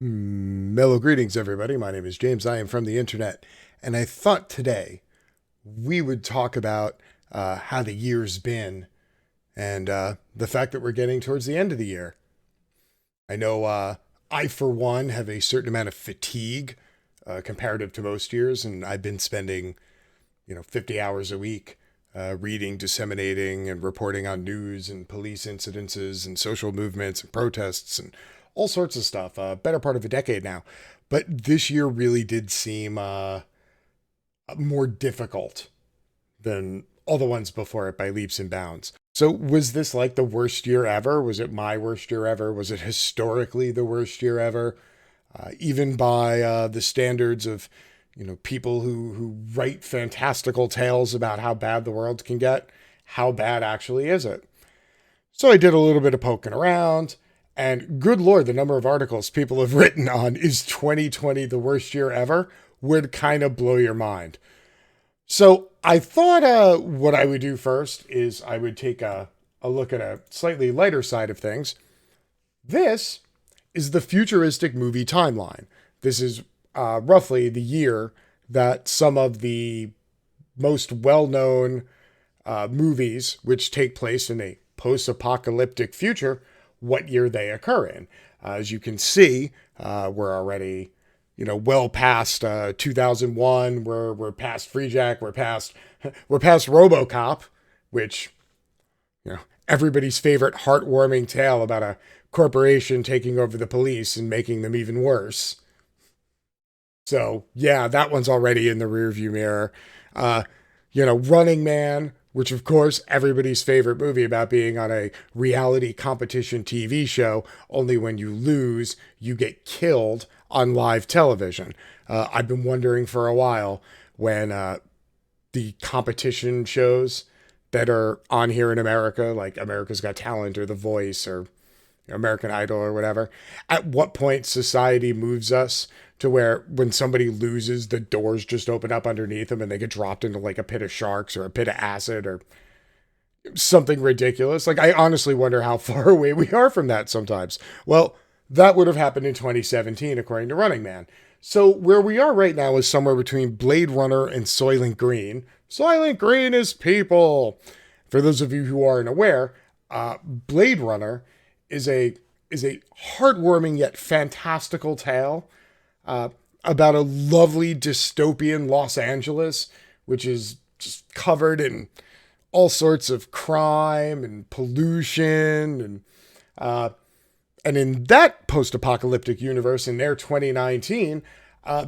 Mellow greetings, everybody. My name is James. I am from the internet. And I thought today we would talk about how the year's been and the fact that we're getting towards the end of the year. I know I, for one, have a certain amount of fatigue comparative to most years, and I've been spending, 50 hours a week reading, disseminating, and reporting on news and police incidences and social movements and protests and all sorts of stuff. Better part of a decade now. But this year really did seem more difficult than all the ones before it by leaps and bounds. So was this like the worst year ever? Was it my worst year ever? Was it historically the worst year ever? Even by the standards of, people who write fantastical tales about how bad the world can get, how bad actually is it? So I did a little bit of poking around, and good Lord, the number of articles people have written on is 2020 the worst year ever would kind of blow your mind. So I thought what I would do first is I would take a look at a slightly lighter side of things. This is the futuristic movie timeline. This is roughly the year that some of the most well-known movies, which take place in a post-apocalyptic future, what year they occur in. As you can see, we're already, well past 2001. We're past Freejack. We're past RoboCop, which, everybody's favorite heartwarming tale about a corporation taking over the police and making them even worse. So yeah, that one's already in the rearview mirror. Running Man, which of course everybody's favorite movie about being on a reality competition TV show, only when you lose, you get killed on live television. I've been wondering for a while when the competition shows that are on here in America, like America's Got Talent or The Voice or American Idol or whatever, at what point society moves us to where when somebody loses, the doors just open up underneath them and they get dropped into like a pit of sharks or a pit of acid or something ridiculous. Like, I honestly wonder how far away we are from that sometimes. Well, that would have happened in 2017, according to Running Man. So where we are right now is somewhere between Blade Runner and Soylent Green. Soylent Green is people. For those of you who aren't aware, Blade Runner is a heartwarming yet fantastical tale about a lovely dystopian Los Angeles, which is just covered in all sorts of crime and pollution and in that post-apocalyptic universe in their 2019,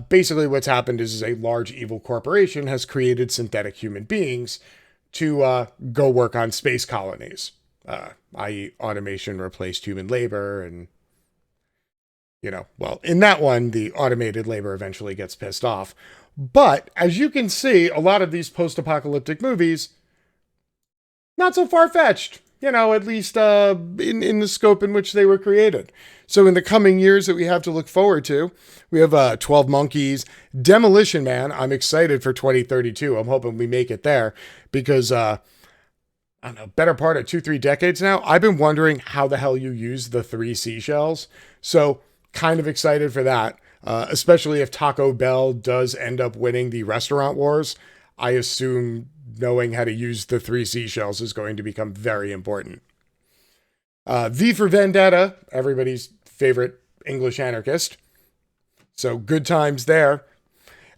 basically what's happened is a large evil corporation has created synthetic human beings to go work on space colonies, i.e. automation replaced human labor. And, in that one, the automated labor eventually gets pissed off. But as you can see, a lot of these post-apocalyptic movies, not so far-fetched. At least in the scope in which they were created. So in the coming years that we have to look forward to, we have 12 Monkeys, Demolition Man. I'm excited for 2032. I'm hoping we make it there because, I don't know, better part of 2-3 decades now, I've been wondering how the hell you use the 3 seashells. So kind of excited for that, especially if Taco Bell does end up winning the restaurant wars. I assume knowing how to use the 3 seashells is going to become very important. V for Vendetta, everybody's favorite English anarchist. So good times there.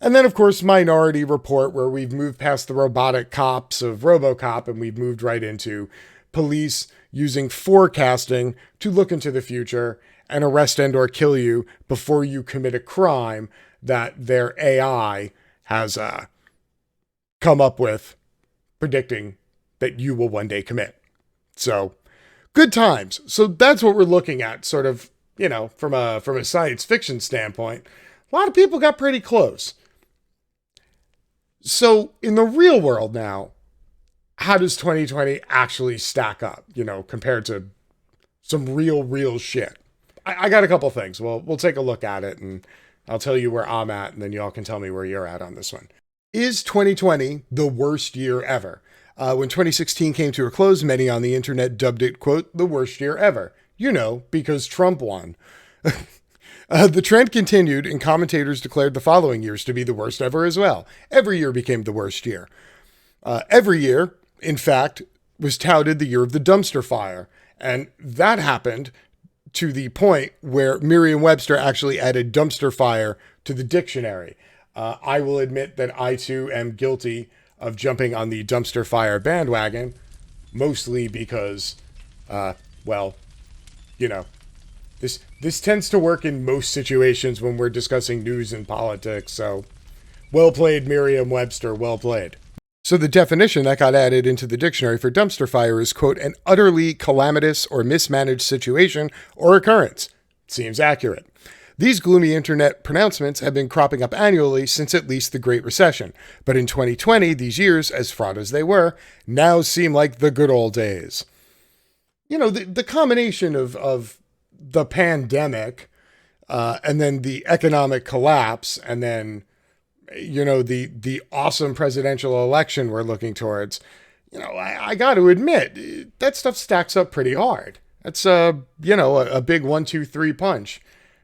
And then, of course, Minority Report, where we've moved past the robotic cops of RoboCop and we've moved right into police using forecasting to look into the future and arrest and or kill you before you commit a crime that their AI has come up with, predicting that you will one day commit. So good times. So that's what we're looking at, sort of, from a science fiction standpoint. A lot of people got pretty close. So in the real world now, how does 2020 actually stack up, compared to some real shit? I got a couple things. Well, we'll take a look at it and I'll tell you where I'm at and then y'all can tell me where you're at on this one. Is 2020 the worst year ever? When 2016 came to a close, many on the internet dubbed it, quote, the worst year ever. Because Trump won. The trend continued, and commentators declared the following years to be the worst ever as well. Every year became the worst year. Every year, in fact, was touted the year of the dumpster fire. And that happened to the point where Merriam-Webster actually added dumpster fire to the dictionary. I will admit that I too am guilty of jumping on the dumpster fire bandwagon, mostly because, well, you know, this tends to work in most situations when we're discussing news and politics. So, well played, Merriam-Webster, well played. So the definition that got added into the dictionary for dumpster fire is, quote, an utterly calamitous or mismanaged situation or occurrence. Seems accurate. These gloomy internet pronouncements have been cropping up annually since at least the Great Recession. But in 2020, these years, as fraught as they were, now seem like the good old days. You know, the combination of the pandemic and then the economic collapse and then, you know, the awesome presidential election we're looking towards, you know, I got to admit, that stuff stacks up pretty hard. That's, you know, a big 1, 2, 3 punch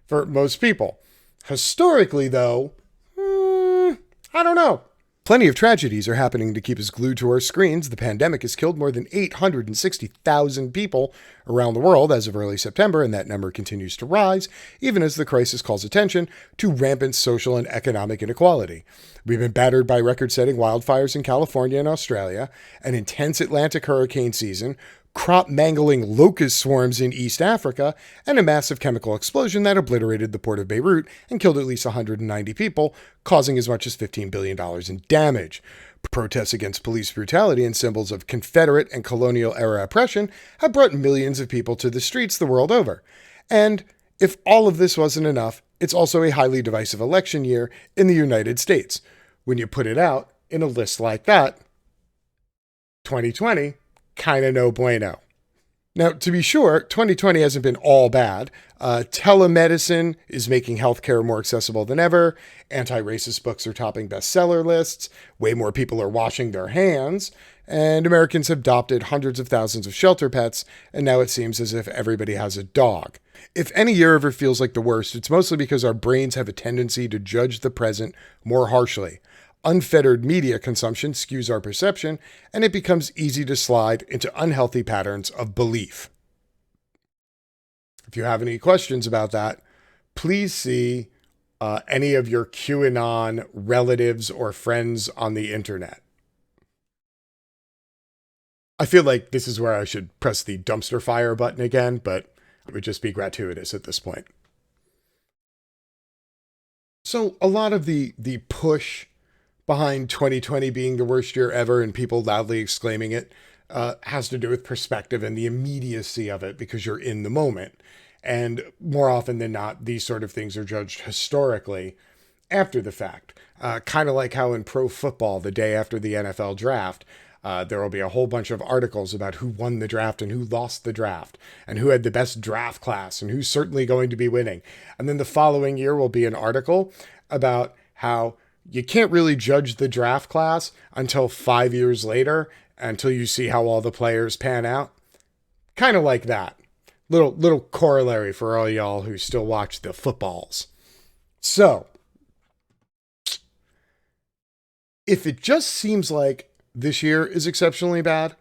for most people. Historically, though, I don't know. Plenty of tragedies are happening to keep us glued to our screens. The pandemic has killed more than 860,000 people around the world as of early September, and that number continues to rise, even as the crisis calls attention to rampant social and economic inequality. We've been battered by record-setting wildfires in California and Australia, an intense Atlantic hurricane season, crop-mangling locust swarms in East Africa, and a massive chemical explosion that obliterated the port of Beirut and killed at least 190 people, causing as much as $15 billion in damage. Protests against police brutality and symbols of Confederate and colonial-era oppression have brought millions of people to the streets the world over. And if all of this wasn't enough, it's also a highly divisive election year in the United States. When you put it out in a list like that, 2020, kind of no bueno. Now, to be sure, 2020 hasn't been all bad. Telemedicine is making healthcare more accessible than ever. Anti-racist books are topping bestseller lists. Way more people are washing their hands. And Americans have adopted hundreds of thousands of shelter pets, and now it seems as if everybody has a dog. If any year ever feels like the worst, it's mostly because our brains have a tendency to judge the present more harshly. Unfettered media consumption skews our perception, and it becomes easy to slide into unhealthy patterns of belief. If you have any questions about that, please see any of your QAnon relatives or friends on the internet. I feel like this is where I should press the dumpster fire button again, but it would just be gratuitous at this point. So a lot of the push behind 2020 being the worst year ever and people loudly exclaiming it has to do with perspective and the immediacy of it because you're in the moment. And more often than not, these sort of things are judged historically after the fact. Kind of like how in pro football, the day after the NFL draft, there will be a whole bunch of articles about who won the draft and who lost the draft and who had the best draft class and who's certainly going to be winning. And then the following year will be an article about how you can't really judge the draft class until 5 years later, until you see how all the players pan out. Kind of like that. Little corollary for all y'all who still watch the footballs. So, if it just seems like this year is exceptionally bad,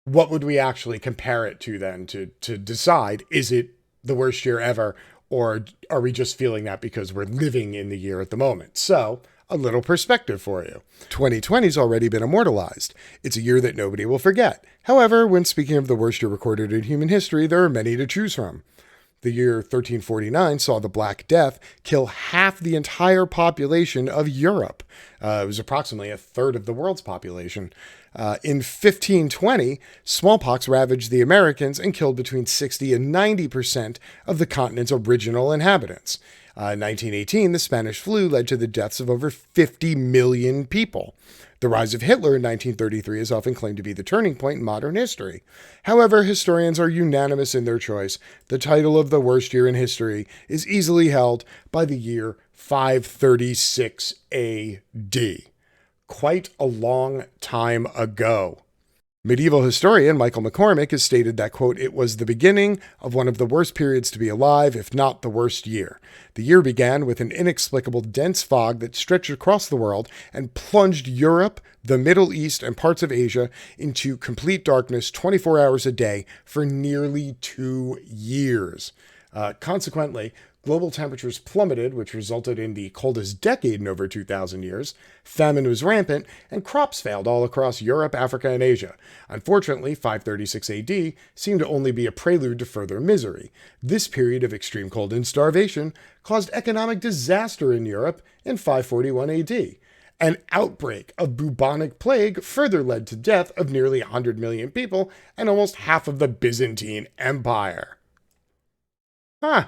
what would we actually compare it to then to decide, is it the worst year ever? Or are we just feeling that because we're living in the year at the moment? So, a little perspective for you. 2020's already been immortalized. It's a year that nobody will forget. However, when speaking of the worst year recorded in human history, there are many to choose from. The year 1349 saw the Black Death kill half the entire population of Europe. It was approximately a third of the world's population. In 1520, smallpox ravaged the Americans and killed between 60 and 90% of the continent's original inhabitants. In 1918, the Spanish flu led to the deaths of over 50 million people. The rise of Hitler in 1933 is often claimed to be the turning point in modern history. However, historians are unanimous in their choice. The title of the worst year in history is easily held by the year 536 AD. Quite a long time ago. Medieval historian Michael McCormick has stated that, quote, it was the beginning of one of the worst periods to be alive, if not the worst year. The year began with an inexplicable dense fog that stretched across the world and plunged Europe, the Middle East, and parts of Asia into complete darkness 24 hours a day for nearly 2 years. Consequently, global temperatures plummeted, which resulted in the coldest decade in over 2,000 years. Famine was rampant, and crops failed all across Europe, Africa, and Asia. Unfortunately, 536 AD seemed to only be a prelude to further misery. This period of extreme cold and starvation caused economic disaster in Europe in 541 AD. An outbreak of bubonic plague further led to death of nearly 100 million people and almost half of the Byzantine Empire. Huh.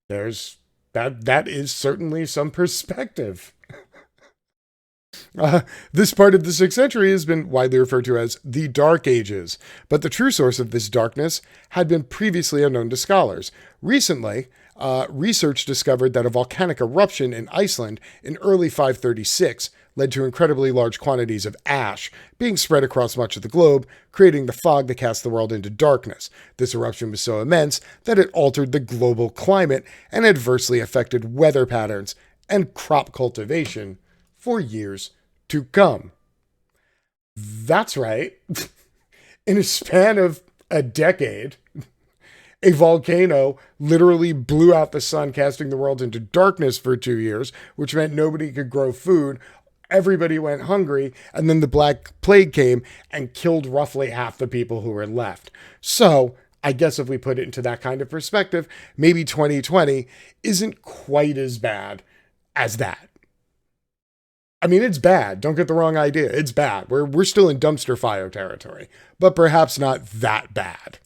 That is certainly some perspective. This part of the 6th century has been widely referred to as the Dark Ages, but the true source of this darkness had been previously unknown to scholars. Recently, research discovered that a volcanic eruption in Iceland in early 536 led to incredibly large quantities of ash being spread across much of the globe, creating the fog that cast the world into darkness. This eruption was so immense that it altered the global climate and adversely affected weather patterns and crop cultivation for years to come. That's right. In a span of a decade, a volcano literally blew out the sun, casting the world into darkness for 2 years, which meant nobody could grow food. Everybody went hungry, and then the Black Plague came and killed roughly half the people who were left. So, I guess if we put it into that kind of perspective, maybe 2020 isn't quite as bad as that. I mean, it's bad. Don't get the wrong idea. It's bad. We're still in dumpster fire territory, but perhaps not that bad.